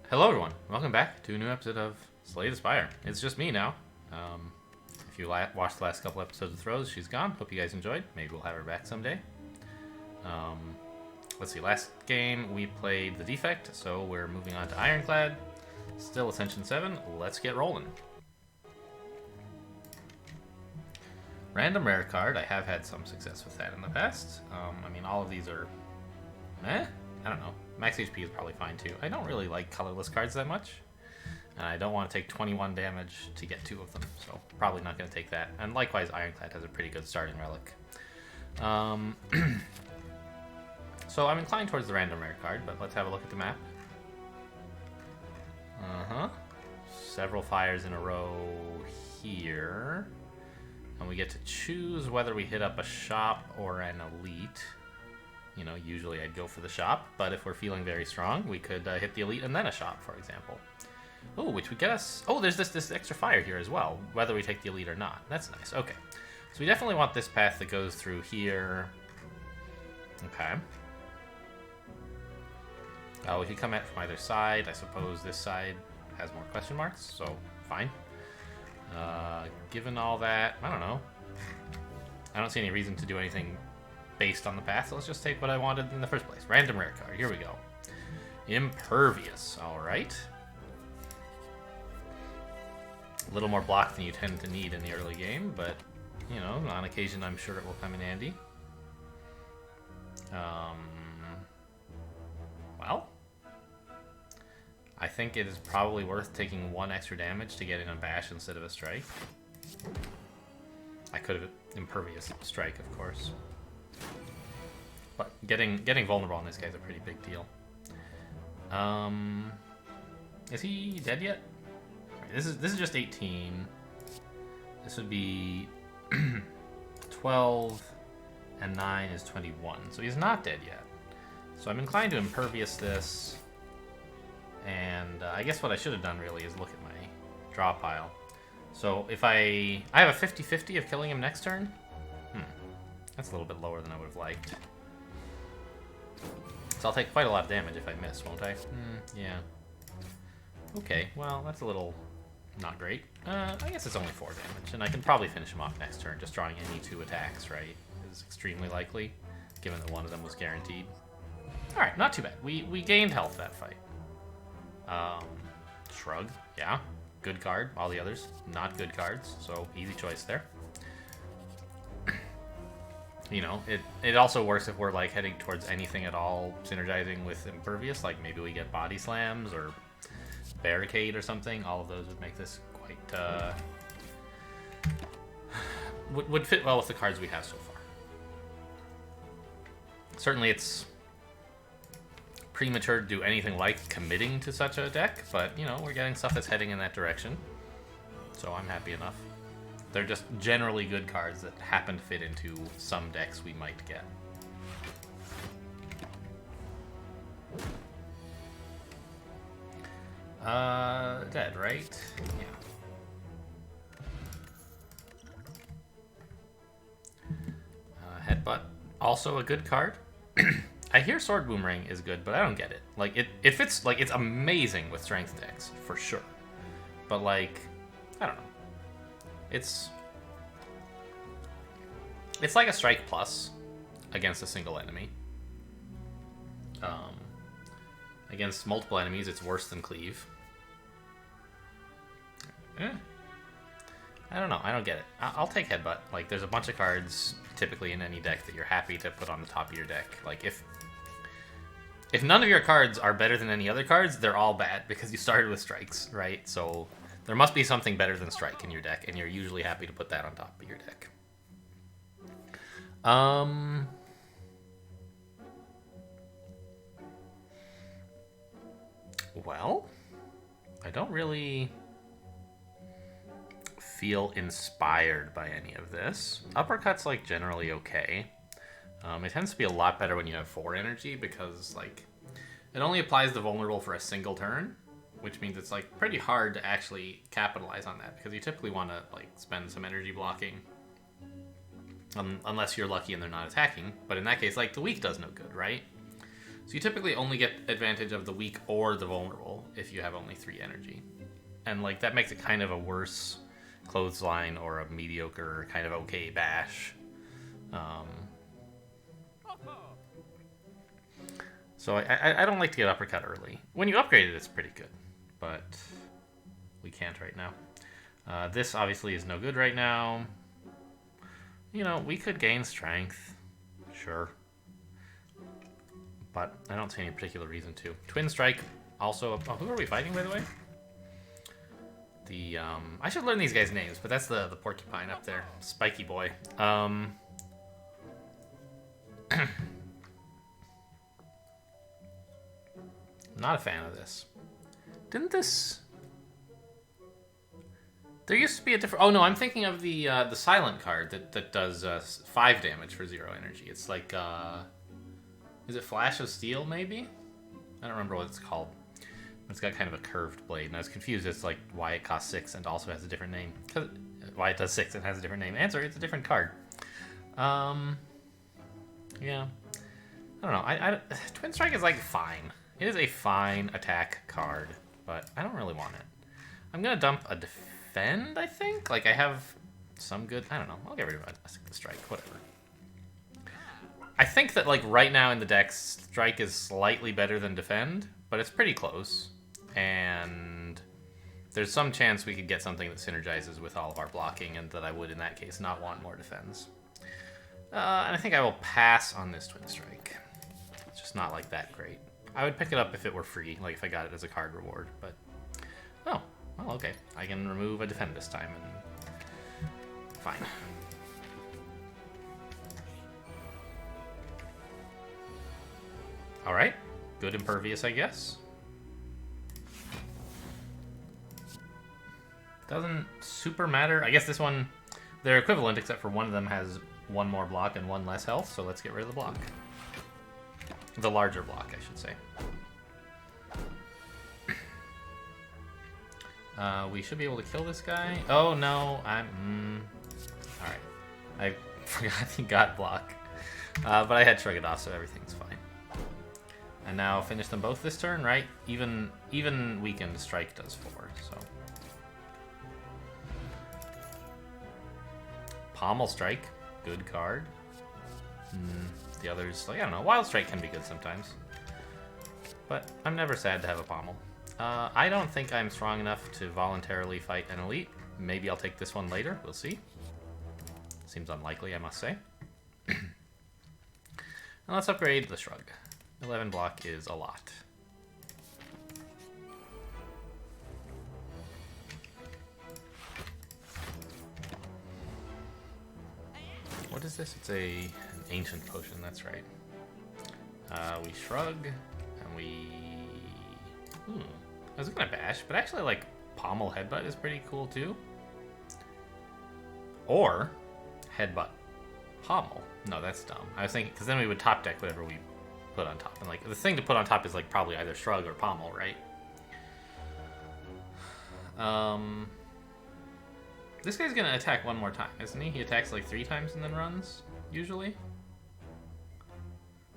Hello everyone, welcome back to a new episode of Slay the Spire. It's just me now. If you watched the last couple episodes of Throws, she's gone. Hope you guys enjoyed. Maybe we'll have her back someday. Let's see, last game we played the Defect, so we're moving on to Ironclad. Still Ascension 7, let's get rolling. Random rare card, I have had some success with that in the past. I mean, all of these are I don't know. Max HP is probably fine too. I don't really like colorless cards that much. And I don't want to take 21 damage to get 2 of them, so probably not going to take that. And likewise, Ironclad has a pretty good starting relic. So I'm inclined towards the random rare card, but let's have a look at the map. Several fires in a row here. And we get to choose whether we hit up a shop or an elite. You know, usually I'd go for the shop, but if we're feeling very strong, we could hit the elite and then a shop, for example. Oh, which would get us... Oh, there's this extra fire here as well, whether we take the elite or not. That's nice. Okay. So we definitely want this path that goes through here. Okay. We could come at from either side. I suppose this side has more question marks, so fine. Given all that, I don't know. I don't see any reason to do anything based on the path, so let's just take what I wanted in the first place. Random rare card. Here we go. Impervious. Alright. A little more block than you tend to need in the early game, but, you know, on occasion I'm sure it will come in handy. Well, I think it is probably worth taking 1 extra damage to get in a bash instead of a strike. I could have impervious strike, of course. But getting vulnerable on this guy is a pretty big deal. Is he dead yet? Right, this is just 18. This would be 12, and 9 is 21. So he's not dead yet. So I'm inclined to impervious this. And I guess what I should have done really is look at my draw pile. So if I have a 50-50 of killing him next turn. That's a little bit lower than I would have liked. So I'll take quite a lot of damage if I miss, won't I? Yeah. Okay, well, that's a little not great. I guess it's only 4 damage, and I can probably finish him off next turn. Just drawing any 2 attacks, right, is extremely likely, given that one of them was guaranteed. Alright, not too bad. We gained health that fight. Shrug, yeah. Good card. All the others, not good cards, so easy choice there. You know, it also works if we're, like, heading towards anything at all synergizing with Impervious, like maybe we get Body Slams or Barricade or something. All of those would make this quite, would fit well with the cards we have so far. Certainly it's premature to do anything like committing to such a deck, but, you know, we're getting stuff that's heading in that direction. So I'm happy enough. They're just generally good cards that happen to fit into some decks we might get. Dead, right? Yeah. Headbutt, also a good card. I hear Sword Boomerang is good, but I don't get it. Like, it fits, like, it's amazing with strength decks, for sure. But, like, I don't know. It's like a strike plus against a single enemy. Against multiple enemies, it's worse than cleave. I don't know. I don't get it. I'll take Headbutt. Like, there's a bunch of cards typically in any deck that you're happy to put on the top of your deck. Like, if none of your cards are better than any other cards, they're all bad because you started with strikes, right? So there must be something better than strike in your deck, and you're usually happy to put that on top of your deck. Well, I don't really feel inspired by any of this. Uppercut's, like, generally okay. It tends to be a lot better when you have 4 energy because, like, it only applies the vulnerable for a single turn, which means it's, like, pretty hard to actually capitalize on that because you typically want to, like, spend some energy blocking. Unless you're lucky and they're not attacking. But in that case, like, the weak does no good, right? So you typically only get advantage of the weak or the vulnerable if you have only 3 energy. And like that makes it kind of a worse clothesline or a mediocre kind of okay bash. So I don't like to get uppercut early. When you upgrade it, it's pretty good, but we can't right now. This obviously is no good right now. You know, we could gain strength, sure, but I don't see any particular reason to. Twin Strike also. Oh, who are we fighting, by the way? I should learn these guys' names, but that's the porcupine up there, Spiky Boy. Not a fan of this. Didn't this? There used to be a different. Oh no, I'm thinking of the silent card that does 5 damage for 0 energy. It's like is it Flash of Steel maybe? I don't remember what it's called. It's got kind of a curved blade, and I was confused as like why it costs 6 and also has a different name. Why it does 6 and has a different name. Answer: it's a different card. Yeah. I don't know. Twin Strike is like fine. It is a fine attack card, but I don't really want it. I'm gonna dump a defend, I think? Like, I have some good... I don't know. I'll get rid of a strike. Whatever. I think that, like, right now in the deck, strike is slightly better than defend, but it's pretty close. And there's some chance we could get something that synergizes with all of our blocking, and that I would, in that case, not want more defense. And I think I will pass on this Twin Strike. It's just not, like, that great. I would pick it up if it were free, like if I got it as a card reward, but... Oh, well, okay. I can remove a defend this time, and... Fine. Alright. Good impervious, I guess. Doesn't super matter. I guess this one... They're equivalent, except for one of them has 1 more block and 1 less health, so let's get rid of the block. The larger block, I should say. We should be able to kill this guy. Oh, no. Alright. I forgot he got block. But I had Shrug it off, so everything's fine. And now finish them both this turn, right? Even weakened strike does 4, so... Pommel Strike. Good card. The others, like, I don't know, Wild Strike can be good sometimes. But I'm never sad to have a Pommel. I don't think I'm strong enough to voluntarily fight an elite. Maybe I'll take this one later, we'll see. Seems unlikely, I must say. And let's upgrade the Shrug. 11 block is a lot. What is this? It's an ancient potion, that's right. We shrug, and we... I was gonna bash, but actually, like, pommel headbutt is pretty cool, too. Or, headbutt pommel. No, that's dumb. I was thinking, because then we would top deck whatever we put on top. And, like, the thing to put on top is, like, probably either shrug or pommel, right? This guy's gonna attack 1 more time, isn't he? He attacks like 3 times and then runs, usually.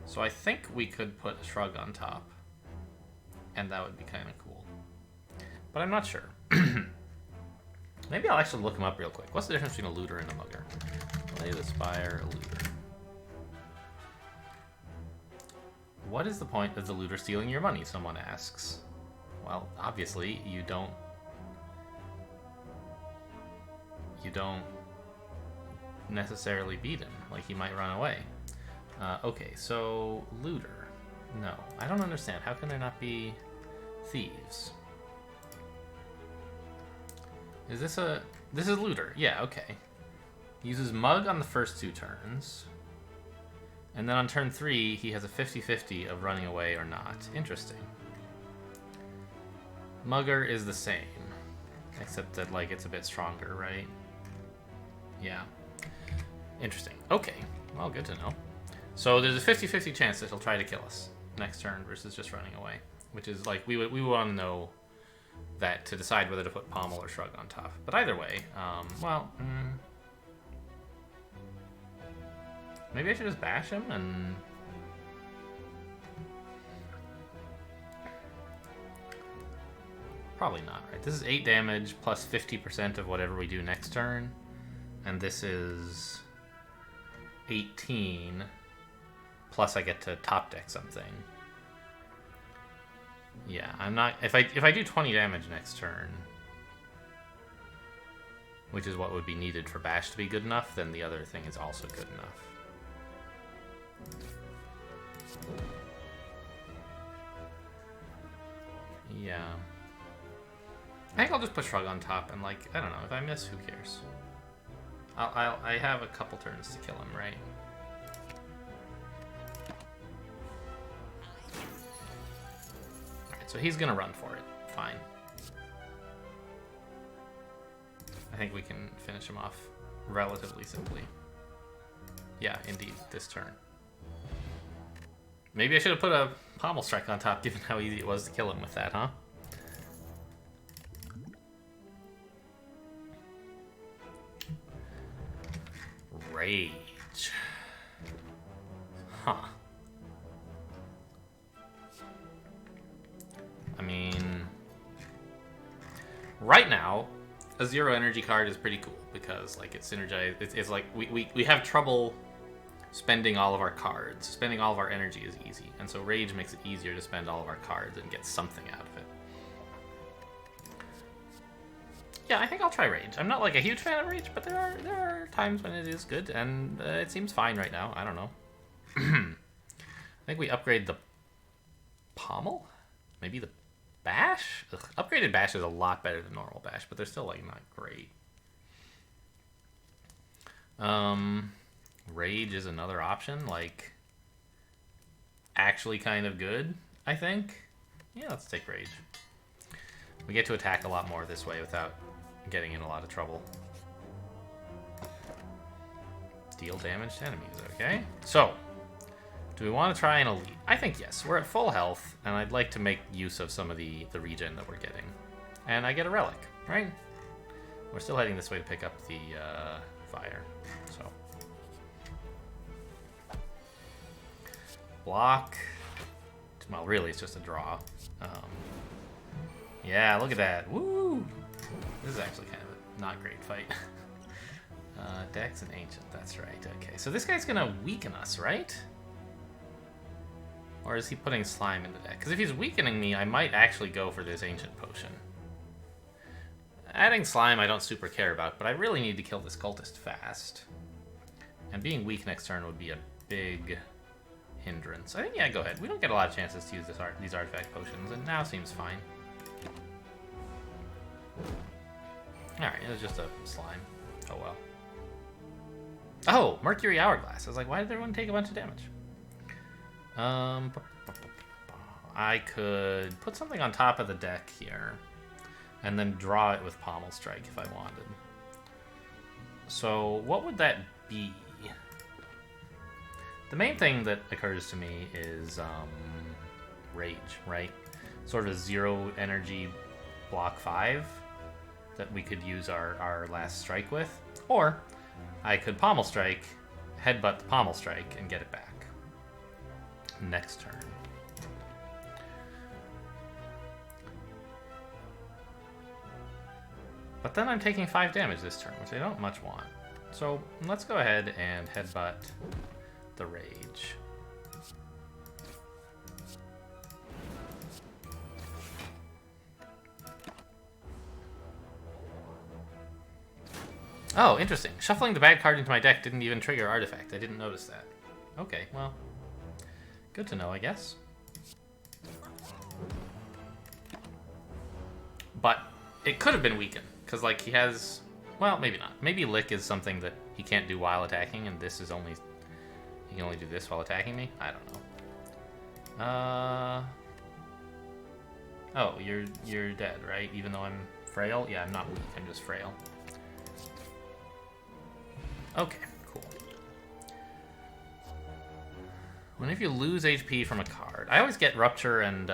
So I think we could put a shrug on top. And that would be kind of cool. But I'm not sure. Maybe I'll actually look him up real quick. What's the difference between a looter and a mugger? Play the Spire, a looter. What is the point of the looter stealing your money, someone asks. Well, obviously, you don't necessarily beat him. Like, he might run away. Okay, so looter. No, I don't understand. How can there not be thieves? Is this a... This is looter. Yeah, okay. Uses mug on the first 2 turns. And then on turn 3, he has a 50-50 of running away or not. Interesting. Mugger is the same. Except that, like, it's a bit stronger, right? Yeah. Interesting. Okay. Well, good to know. So there's a 50-50 chance that he'll try to kill us next turn versus just running away. Which is, like, we want to know that to decide whether to put pommel or shrug on top. But either way, well... maybe I should just bash him and... probably not, right? This is 8 damage plus 50% of whatever we do next turn. And this is 18 plus I get to top deck something. Yeah, I'm not... If I do 20 damage next turn, which is what would be needed for Bash to be good enough, then the other thing is also good enough. Yeah. I think I'll just put Shrug on top and, like, I don't know, if I miss, who cares? I have a couple turns to kill him, right? Alright, so he's gonna run for it. Fine. I think we can finish him off relatively simply. Yeah, indeed, this turn. Maybe I should have put a Pommel Strike on top, given how easy it was to kill him with that, huh? Rage. Huh. I mean... Right now, a 0 energy card is pretty cool, because, like, it's synergized. It's like, we have trouble spending all of our cards. Spending all of our energy is easy, and so Rage makes it easier to spend all of our cards and get something out of it. Yeah, I think I'll try Rage. I'm not like a huge fan of Rage, but there are times when it is good, and it seems fine right now. I don't know. I think we upgrade the Pommel? Maybe the Bash? Ugh, upgraded Bash is a lot better than normal Bash, but they're still, like, not great. Rage is another option, like, actually kind of good, I think. Yeah, let's take Rage. We get to attack a lot more this way without getting in a lot of trouble. Deal damage to enemies, okay? So, do we want to try an elite? I think yes. We're at full health, and I'd like to make use of some of the regen that we're getting. And I get a relic, right? We're still heading this way to pick up the fire, so. Block. Well, really, it's just a draw. Yeah, look at that. Woo! This is actually kind of a not great fight. Dex and Ancient, that's right. Okay, so this guy's gonna weaken us, right? Or is he putting slime in the deck? Because if he's weakening me, I might actually go for this Ancient Potion. Adding slime I don't super care about, but I really need to kill this cultist fast. And being weak next turn would be a big hindrance. I think, yeah, go ahead. We don't get a lot of chances to use these artifact potions, and now seems fine. Alright, it was just a slime. Oh well. Oh, Mercury Hourglass. I was like, why did everyone take a bunch of damage? I could put something on top of the deck here, and then draw it with Pommel Strike if I wanted. So what would that be? The main thing that occurs to me is Rage, right? Sort of a 0 energy block 5 that we could use our last strike with. Or I could Pommel Strike, headbutt the Pommel Strike, and get it back next turn. But then I'm taking 5 damage this turn, which I don't much want. So let's go ahead and headbutt the Rage. Oh, interesting. Shuffling the bad card into my deck didn't even trigger artifact. I didn't notice that. Okay, well, good to know, I guess. But it could have been weakened, because, like, he has... Well, maybe not. Maybe Lick is something that he can't do while attacking, and this is only... He can only do this while attacking me? I don't know. Oh, you're dead, right? Even though I'm frail? Yeah, I'm not weak, I'm just frail. Okay, cool. Whenever you lose HP from a card... I always get Rupture and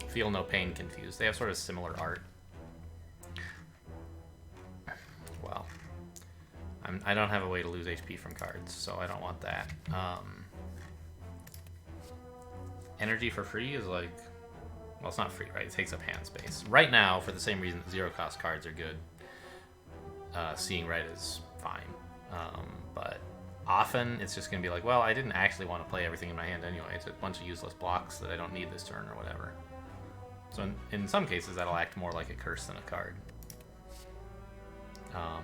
Feel No Pain confused. They have sort of similar art. Well, I don't have a way to lose HP from cards, so I don't want that. Energy for free is like Well, it's not free, right? It takes up hand space. Right now, for the same reason that zero-cost cards are good, seeing red is fine. But often, it's just going to be like, well, I didn't actually want to play everything in my hand anyway. It's a bunch of useless blocks that I don't need this turn or whatever. So in some cases, that'll act more like a curse than a card. I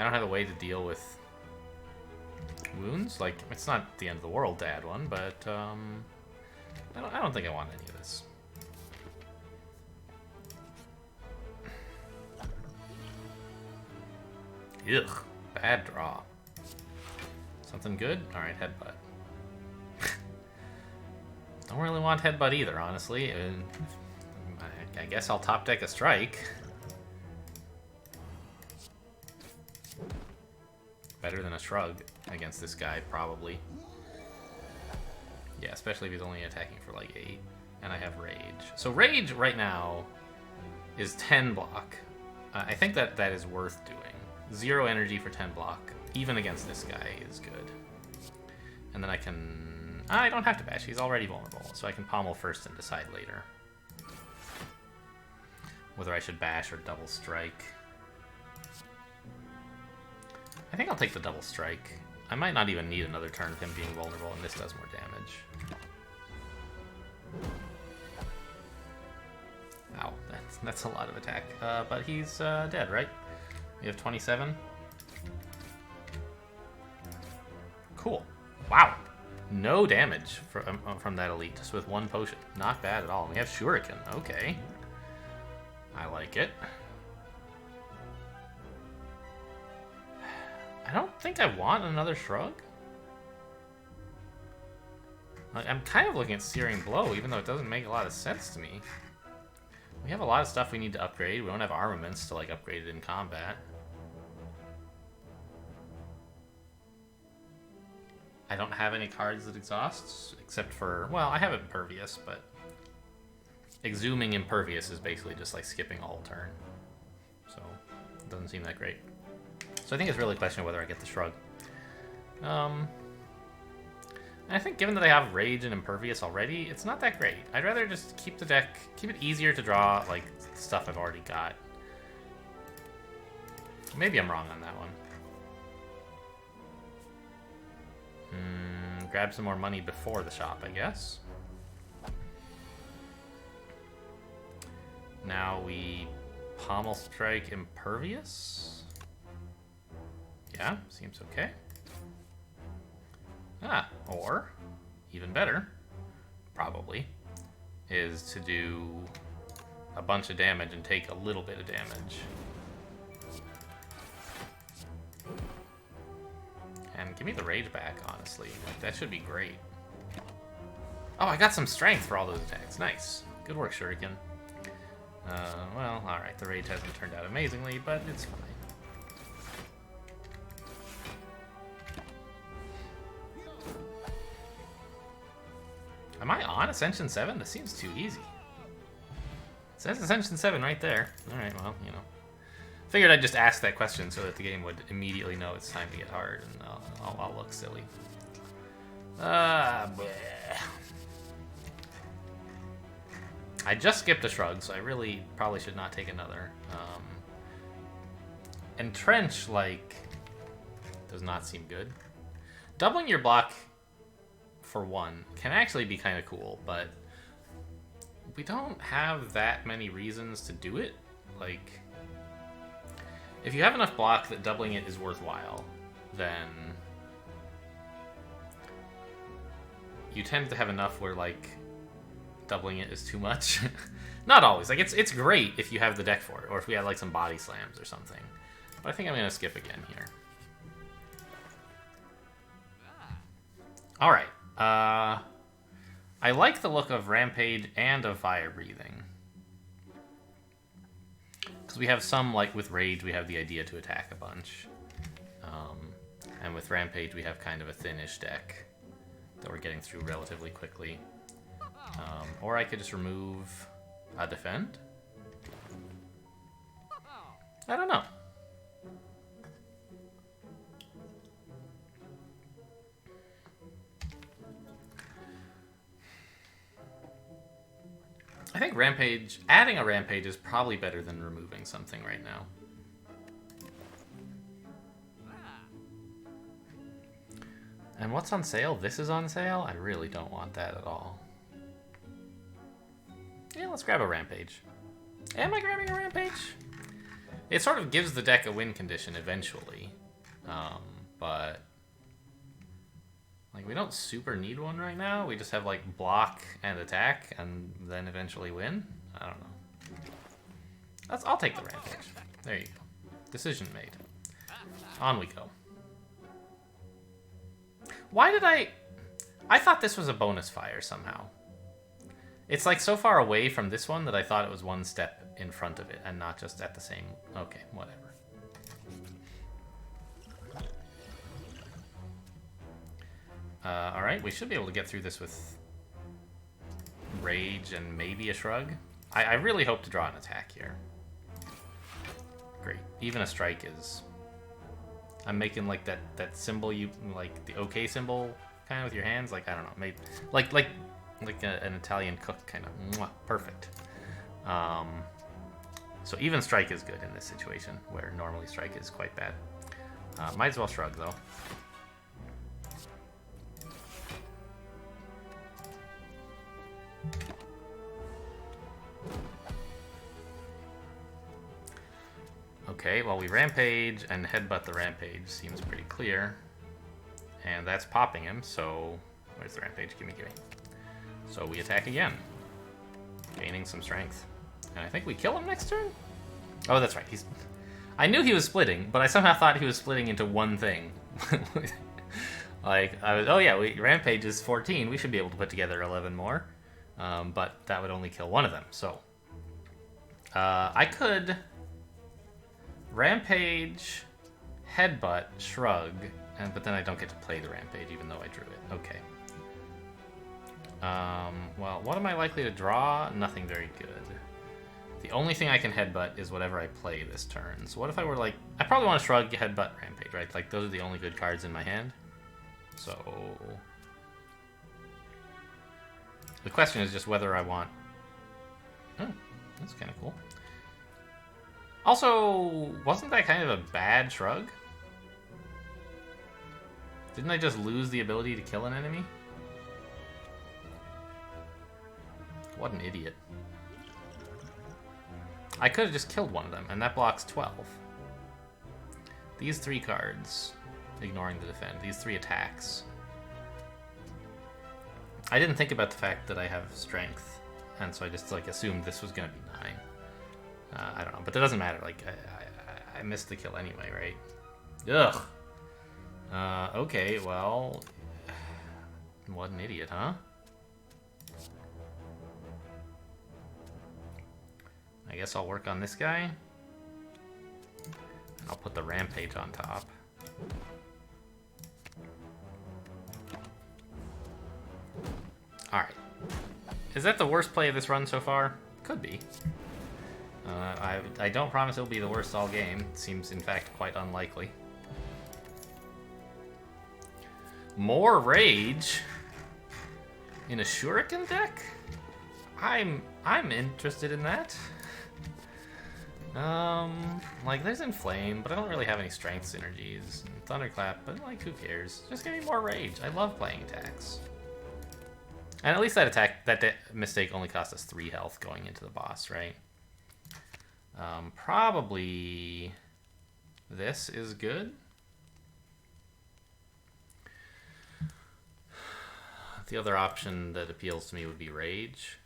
don't have a way to deal with wounds. Like, it's not the end of the world to add one, but I don't think I want any of this. Ugh, bad draw. Something good? Alright, headbutt. Don't really want headbutt either, honestly. I guess I'll top deck a strike. Better than a shrug against this guy, probably. Yeah, especially if he's only attacking for like 8. And I have Rage. So Rage right now is 10 block. I think that is worth doing. 0 energy for 10 block, even against this guy, is good. And then I can... I don't have to bash, he's already vulnerable. So I can pommel first and decide later whether I should bash or double strike. I think I'll take the double strike. I might not even need another turn of him being vulnerable, and this does more damage. Ow, that's a lot of attack. But he's dead, right? We have 27. Cool. Wow. No damage from that elite, just with 1 potion. Not bad at all. We have Shuriken. Okay. I like it. I don't think I want another shrug. Like, I'm kind of looking at Searing Blow, even though it doesn't make a lot of sense to me. We have a lot of stuff we need to upgrade. We don't have armaments to like upgrade it in combat. I don't have any cards that exhausts, except for, well, I have Impervious, but Exhuming Impervious is basically just like skipping a whole turn. So, it doesn't seem that great. So I think it's really a question of whether I get the shrug. I think given that I have Rage and Impervious already, it's not that great. I'd rather just keep the deck, keep it easier to draw, like, stuff I've already got. Maybe I'm wrong on that one. Grab some more money before the shop, I guess. Now we Pommel Strike Impervious. Yeah, seems okay. Or, even better, probably, is to do a bunch of damage and take a little bit of damage. And give me the rage back, honestly. Like, that should be great. Oh, I got some strength for all those attacks. Nice. Good work, Shuriken. Well, alright, the rage hasn't turned out amazingly, but it's fine. Am I on Ascension 7? This seems too easy. It says Ascension 7 right there. Alright, well, you know. Figured I'd just ask that question so that the game would immediately know it's time to get hard, and I'll look silly. Bleh. I just skipped a shrug, so I really probably should not take another. Entrench, like, does not seem good. Doubling your block for 1 can actually be kind of cool, but we don't have that many reasons to do it. Like, if you have enough block that doubling it is worthwhile, then you tend to have enough where, like, doubling it is too much. Not always. Like, it's great if you have the deck for it, or if we had, like, some body slams or something. But I think I'm going to skip again here. Alright. I like the look of Rampage and of Fire Breathing. Because we have some, like with Rage, we have the idea to attack a bunch. And with Rampage, we have kind of a thinnish deck that we're getting through relatively quickly. Or I could just remove a Defend. I don't know. I think Rampage, adding a Rampage is probably better than removing something right now. And what's on sale? This is on sale? I really don't want that at all. Yeah, let's grab a Rampage. Am I grabbing a Rampage? It sort of gives the deck a win condition eventually. But like we don't super need one right now. We just have like block and attack and then eventually win. I don't know. I'll take the Rampage. There you go. Decision made. On we go. Why did I thought this was a bonus fire somehow. It's like so far away from this one that I thought it was one step in front of it and not just at the same... Okay, whatever. Alright, we should be able to get through this with Rage and maybe a Shrug. I really hope to draw an attack here. Great. Even a strike is... I'm making like that symbol you... Like the OK symbol kind of with your hands. Like, I don't know. Maybe... Like an Italian cook kind of. Mwah, perfect. So even strike is good in this situation, where normally strike is quite bad. Might as well Shrug, though. Okay, well, we Rampage and Headbutt the Rampage. Seems pretty clear. And that's popping him, so... Where's the Rampage? Gimme. So we attack again. Gaining some strength. And I think we kill him next turn? Oh, that's right. I knew he was splitting, but I somehow thought he was splitting into one thing. Like, oh yeah, Rampage is 14. We should be able to put together 11 more. But that would only kill one of them, so... I could... Rampage, Headbutt, Shrug, but then I don't get to play the Rampage even though I drew it. Okay. Well, what am I likely to draw? Nothing very good. The only thing I can Headbutt is whatever I play this turn. So what if I were like... I probably want to Shrug, Headbutt, Rampage, right? Like, those are the only good cards in my hand. So... The question is just whether I want... Oh, that's kind of cool. Also, wasn't that kind of a bad Shrug? Didn't I just lose the ability to kill an enemy? What an idiot. I could have just killed one of them, and that blocks 12. These 3 cards, ignoring the defend, these 3 attacks. I didn't think about the fact that I have strength, and so I just like assumed this was going to be 9. I don't know, but that doesn't matter. Like, I missed the kill anyway, right? Ugh. Okay, well... What an idiot, huh? I guess I'll work on this guy. I'll put the Rampage on top. Alright. Is that the worst play of this run so far? Could be. I don't promise it'll be the worst all game. It seems, in fact, quite unlikely. More Rage in a Shuriken deck? I'm interested in that. Like, there's Inflame, but I don't really have any Strength synergies. And Thunderclap, but, like, who cares? Just give me more Rage. I love playing attacks. And at least that mistake only cost us 3 health going into the boss, right? Probably this is good. The other option that appeals to me would be Rage.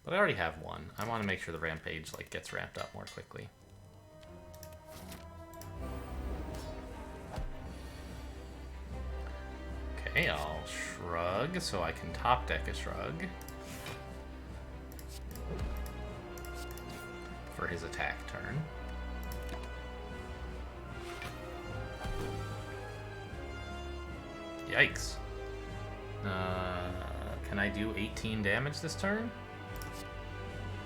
But I already have one. I want to make sure the Rampage like gets ramped up more quickly. Okay, I'll Shrug so I can top deck a Shrug for his attack turn. Yikes. Can I do 18 damage this turn?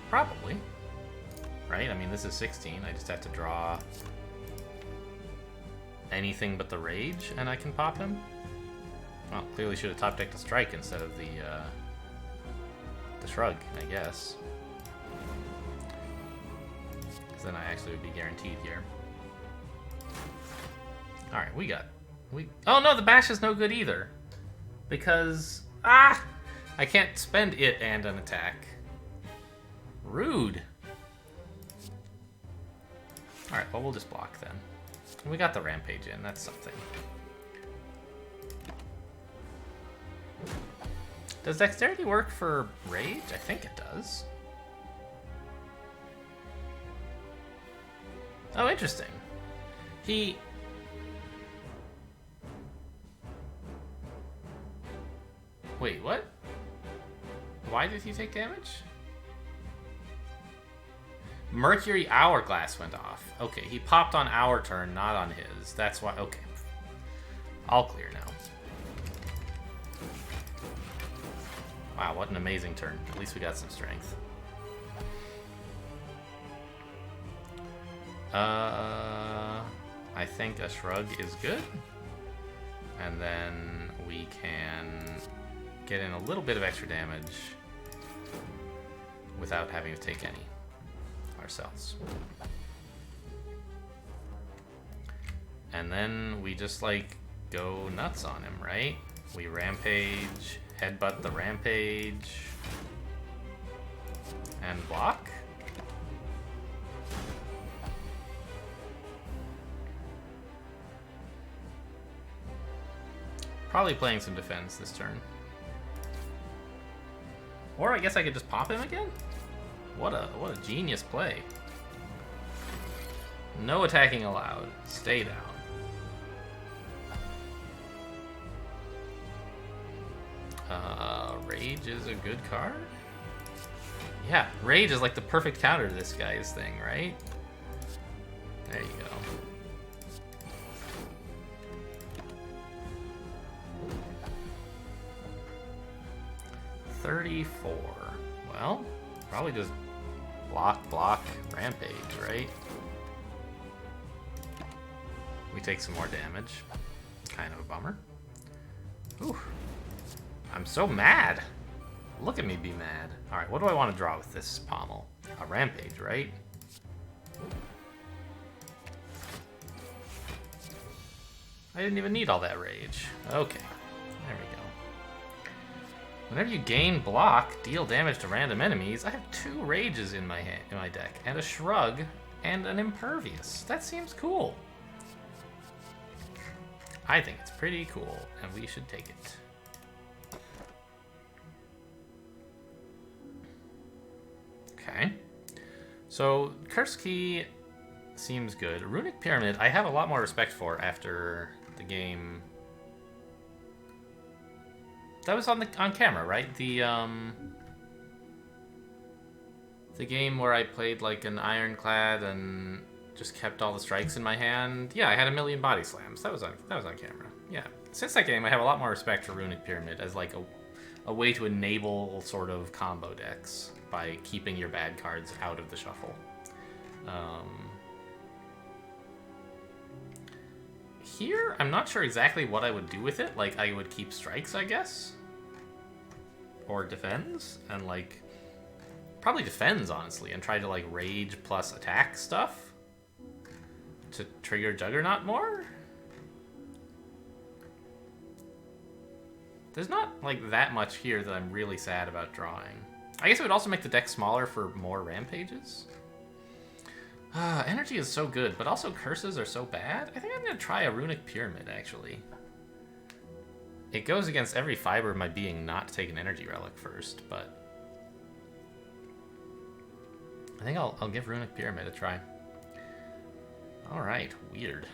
Probably. Right? I mean, this is 16. I just have to draw anything but the Rage, and I can pop him. Well, clearly should have top decked a Strike instead of the the shrug, I guess. Because then I actually would be guaranteed here. Alright, oh no, the bash is no good either. Because, I can't spend it and an attack. Rude. Alright, well, we'll just block then. We got the rampage in, that's something. Does dexterity work for rage? I think it does. Oh, interesting. Wait, what? Why did he take damage? Mercury Hourglass went off. Okay, he popped on our turn, not on his. That's why. Okay. All clear now. Wow, what an amazing turn. At least we got some strength. I think a shrug is good. And then we can get in a little bit of extra damage without having to take any ourselves. And then we just like go nuts on him, right? We rampage, headbutt the rampage, and block. Probably playing some defense this turn. Or I guess I could just pop him again? What a genius play. No attacking allowed. Stay down. Rage is a good card? Yeah, Rage is like the perfect counter to this guy's thing, right? There you go. $34. Well, probably just block, rampage, right? We take some more damage. Kind of a bummer. Ooh. I'm so mad. Look at me be mad. Alright, what do I want to draw with this pommel? A rampage, right? I didn't even need all that rage. Okay. There we go. Whenever you gain block, deal damage to random enemies, I have 2 rages in my deck, and a shrug, and an impervious. That seems cool. I think it's pretty cool, and we should take it. Okay. So, Curse Key seems good. Runic Pyramid, I have a lot more respect for after the game. That was on camera, right? The game where I played like an ironclad and just kept all the strikes in my hand. Yeah, I had a million body slams. That was on camera. Yeah. Since that game, I have a lot more respect for Runic Pyramid as like a way to enable sort of combo decks by keeping your bad cards out of the shuffle. Here, I'm not sure exactly what I would do with it. Like, I would keep strikes, I guess. Or defends. And, like, probably defends, honestly. And try to, like, rage plus attack stuff. To trigger Juggernaut more. There's not, like, that much here that I'm really sad about drawing. I guess it would also make the deck smaller for more rampages. Energy is so good, but also curses are so bad. I think I'm going to try a Runic Pyramid, actually. It goes against every fiber of my being not to take an energy relic first, but I think I'll give Runic Pyramid a try. Alright, weird.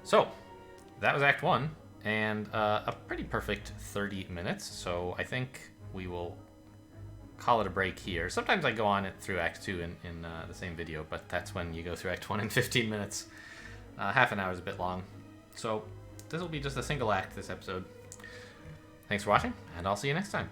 So, that was Act 1, and a pretty perfect 30 minutes, so I think we will call it a break here. Sometimes I go on it through Act 2 in the same video, but that's when you go through Act 1 in 15 minutes. Half an hour is a bit long. So this will be just a single act this episode. Thanks for watching, and I'll see you next time.